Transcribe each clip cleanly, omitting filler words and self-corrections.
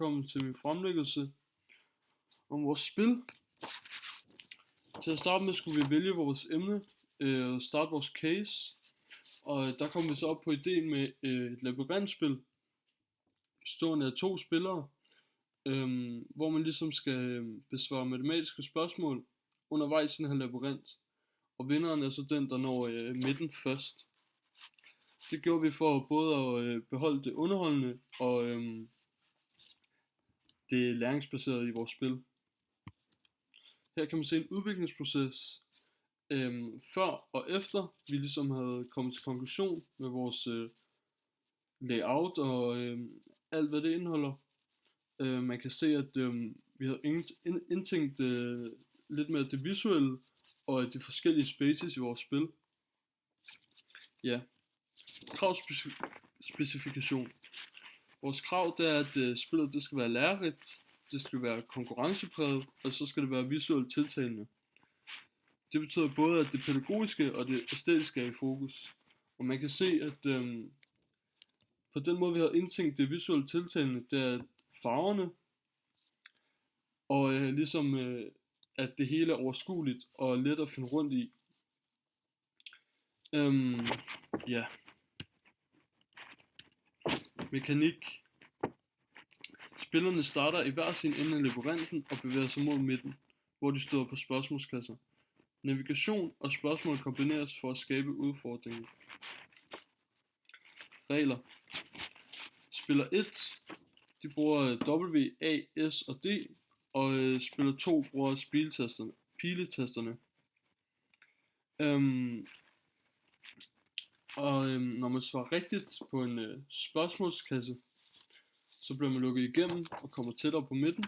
Velkommen til min fremlæggelse om vores spil. Til at starte med skulle vi vælge vores emne og starte vores case. Og der kom vi så op på ideen med et labyrintspil bestående af 2 spillere, hvor man ligesom skal besvare matematiske spørgsmål undervejs i den her labyrint. Og vinderen er så den, der når midten først. Det gjorde vi for både at beholde det underholdende og det læringsbaserede i vores spil. Her kan man se en udviklingsproces før og efter vi ligesom havde kommet til konklusion med vores layout og alt hvad det indeholder. Man kan se at vi havde indtænkt lidt mere det visuelle og de forskellige spaces i vores spil. Ja. Kravspecifikation. Vores krav det er at spillet det skal være lærerigt, det skal være konkurrencepræget, og så skal det være visuelt tiltalende. Det betyder både at det pædagogiske og det æstetiske er i fokus. Og man kan se at på den måde vi har indtænkt det visuelt tiltalende, det er farverne og ligesom at det hele er overskueligt og let at finde rundt i. Ja. Mekanik. Spillerne starter i hver sin ende af labyrinten og bevæger sig mod midten, hvor de støder på spørgsmålskasser. Navigation og spørgsmål kombineres for at skabe udfordringer. Regler. Spiller 1, de bruger W, A, S og D, og spiller 2 bruger piletasterne. Når man svarer rigtigt på en spørgsmålskasse, så bliver man lukket igennem og kommer tættere på midten.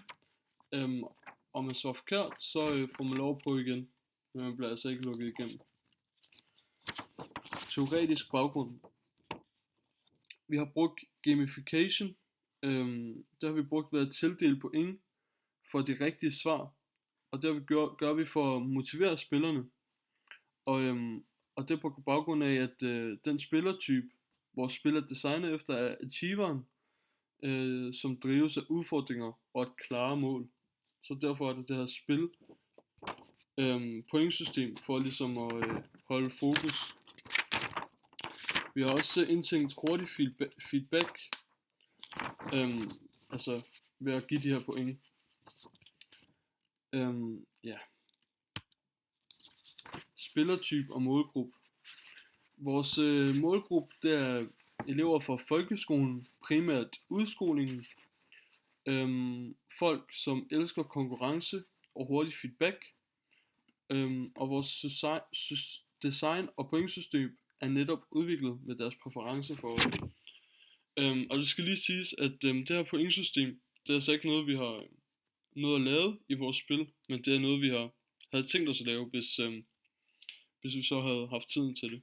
Og man svarer forkert, så får man lov at prøve igen, men man bliver altså ikke lukket igennem. Teoretisk baggrund. Vi har brugt gamification. Det har vi brugt ved at tildele point for de rigtige svar, og det gør vi for at motivere spillerne. Og det er på baggrund af at den spillertype vores spil er designet efter er achieveren, som drives af udfordringer og et klare mål. Så derfor er det her spil pointsystem for ligesom at holde fokus. Vi har også indtænkt hurtig feedback, altså ved at give de her point. Ja. Spillertype og målgruppe. Vores målgruppe det er elever fra folkeskolen, primært udskolingen, folk som elsker konkurrence og hurtig feedback, og vores design og pointsystem er netop udviklet med deres præference for og det skal lige siges at det her pointsystem det er altså ikke noget vi har noget at lave i vores spil, men det er noget vi havde tænkt os at lave hvis vi så havde haft tiden til det.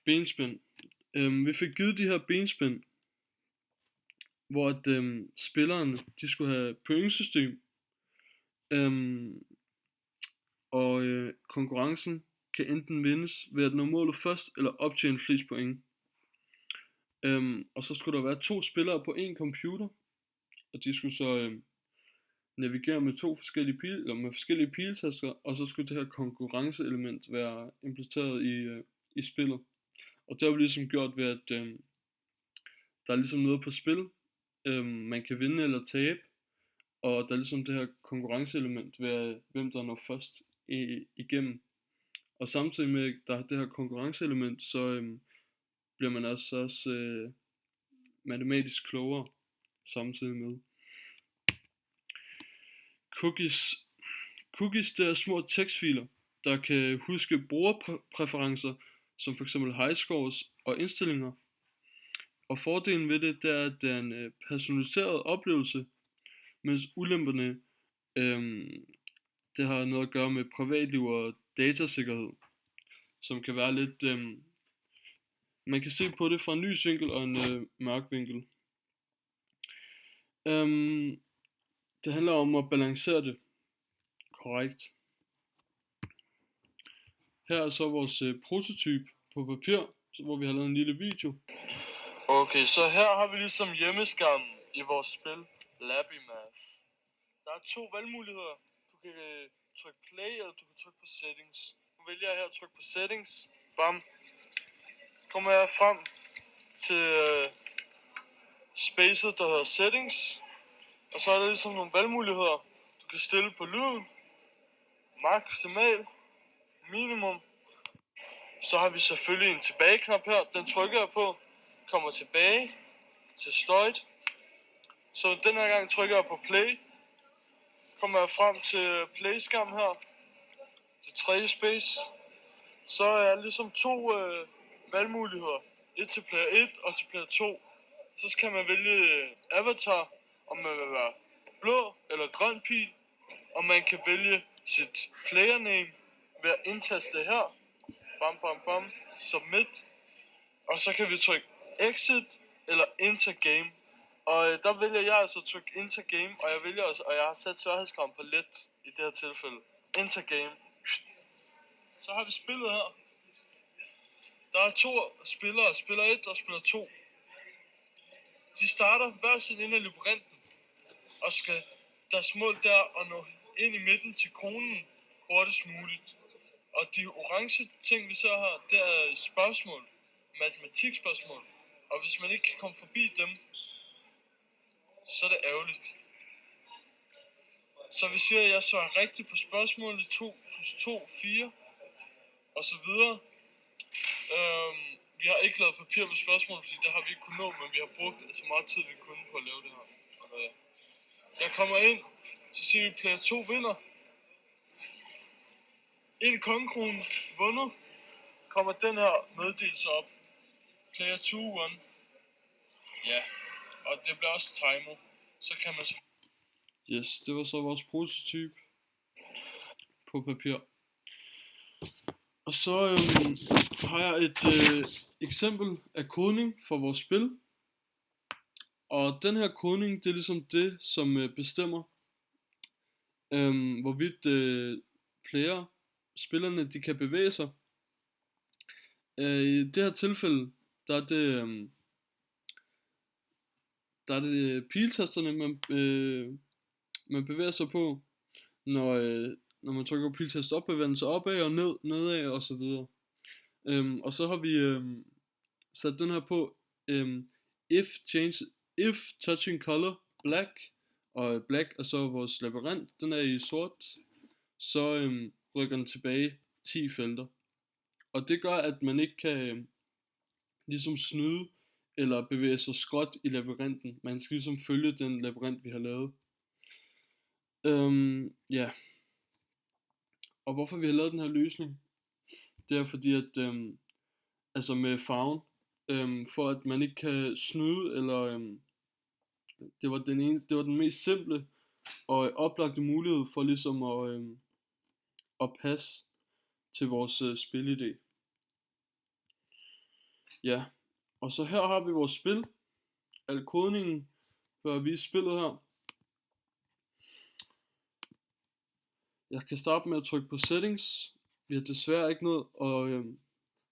Benspænd. Vi fik givet de her benspænd, hvor at spillerne de skulle have pointsystem, og konkurrencen kan enten vindes ved at nå målet først eller optjene flest point. Og så skulle der være 2 spillere på en computer, og de skulle så navigere med forskellige piletaster, og så skulle det her konkurrenceelement være implementeret i spillet. Og det har vi ligesom gjort ved at der er ligesom noget på spil, man kan vinde eller tabe, og der er ligesom det her konkurrenceelement ved hvem der når først igennem. Og samtidig med der er det her konkurrenceelement, så bliver man også matematisk klogere samtidig med. Cookies det er små tekstfiler, der kan huske brugerpræferencer, som f.eks. high scores og indstillinger. Og fordelen ved det er, at det er en personaliseret oplevelse, mens ulemperne det har noget at gøre med privatliv og datasikkerhed, som kan være lidt man kan se på det fra en lys vinkel og en mørk vinkel. Det handler om at balancere det korrekt. Her er så vores prototype på papir, hvor vi har lavet en lille video. Okay, så her har vi ligesom hjemmeskærmen i vores spil, Lappy Math. Der er 2 valgmuligheder. Du kan trykke play, eller du kan trykke på settings. Nu vælger jeg her at trykke på settings. Bam. Kommer jeg frem til spacet, der hedder settings. Og så er der ligesom nogle valgmuligheder. Du kan stille på lyden, maksimal, minimum. Så har vi selvfølgelig en tilbageknap her. Den trykker jeg på, kommer tilbage til støjt. Så den her gang trykker jeg på play. Kommer jeg frem til play-skærm her. Det tredje space. Så er jeg ligesom 2 valgmuligheder. Et til player 1 og til player 2. Så skal man vælge avatar, om man vil være blå eller grøn pil. Og man kan vælge sit player name ved at indtaste her. Bam, bam, bam. Submit. Og så kan vi trykke exit eller enter game. Og der vælger jeg altså at trykke enter game, og jeg vælger også, og jeg har sat sværhedsgraden på let i det her tilfælde. Enter game. Så har vi spillet her. Der er 2 spillere, spiller 1 og spiller 2. De starter hver sin ende af labyrinten, og skal deres mål der at nå ind i midten til kronen hurtigst muligt. Og de orange ting, vi ser her, det er spørgsmål, matematikspørgsmål. Og hvis man ikke kan komme forbi dem, så er det ærgerligt. Så vi siger, at jeg svarer rigtigt på spørgsmålet 2 plus 2, 4, og så videre. Vi har ikke lavet papir med spørgsmål, fordi det har vi ikke kunnet nå, men vi har brugt så meget tid, vi kunne på at lave det her. Jeg kommer ind, så siger vi, at player 2 vinder. En kongekrone vundet, kommer den her meddelelse op. Player 2 won. Ja, og det bliver også timet. Så kan man... Yes, det var så vores prototype på papir. Og så har jeg et eksempel af kodning for vores spil. Og den her kodning, det er ligesom det, som bestemmer, hvorvidt spillerne, de kan bevæge sig. I det her tilfælde, der er det piltasterne, man bevæger sig på, når man trykker på piltast op, bevæger den sig opad og nedad og så videre. Og så har vi sat den her på, if touching color black, og black er så vores labyrint, den er i sort, så rykker den tilbage 10 felter. Og det gør, at man ikke kan ligesom snyde eller bevæge sig skråt i labyrinten. Man skal ligesom følge den labyrint, vi har lavet. Ja. Og hvorfor vi har lavet den her løsning, det er fordi, at altså med farven, for at man ikke kan snyde, eller det var den mest simple og oplagte mulighed for ligesom at passe til vores spilidé. Ja, og så her har vi vores spil. Al kodningen bør vise spillet her. Jeg kan starte med at trykke på settings. Vi har desværre ikke nået at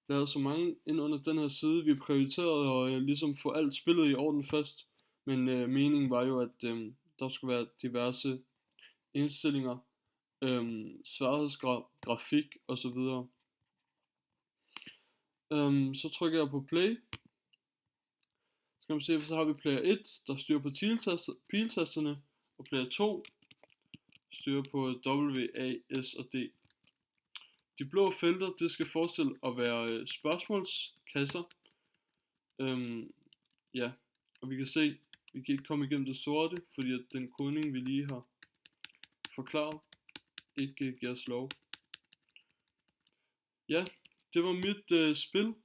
lave så mange ind under den her side. Vi har prioriteret at ligesom få alt spillet i orden først. Men meningen var jo, at der skulle være diverse indstillinger, sværhedsgrad, grafik osv. Så trykker jeg på play. Så kan man se, så har vi player 1, der styrer på piltasterne, og player 2 styrer på W, A, S og D. De blå felter, det skal forestille at være spørgsmålskasser. Ja, og vi kan se, vi kan ikke komme igennem det sorte, fordi at den kodning, vi lige har forklaret, ikke giver os lov. Ja, det var mit spil.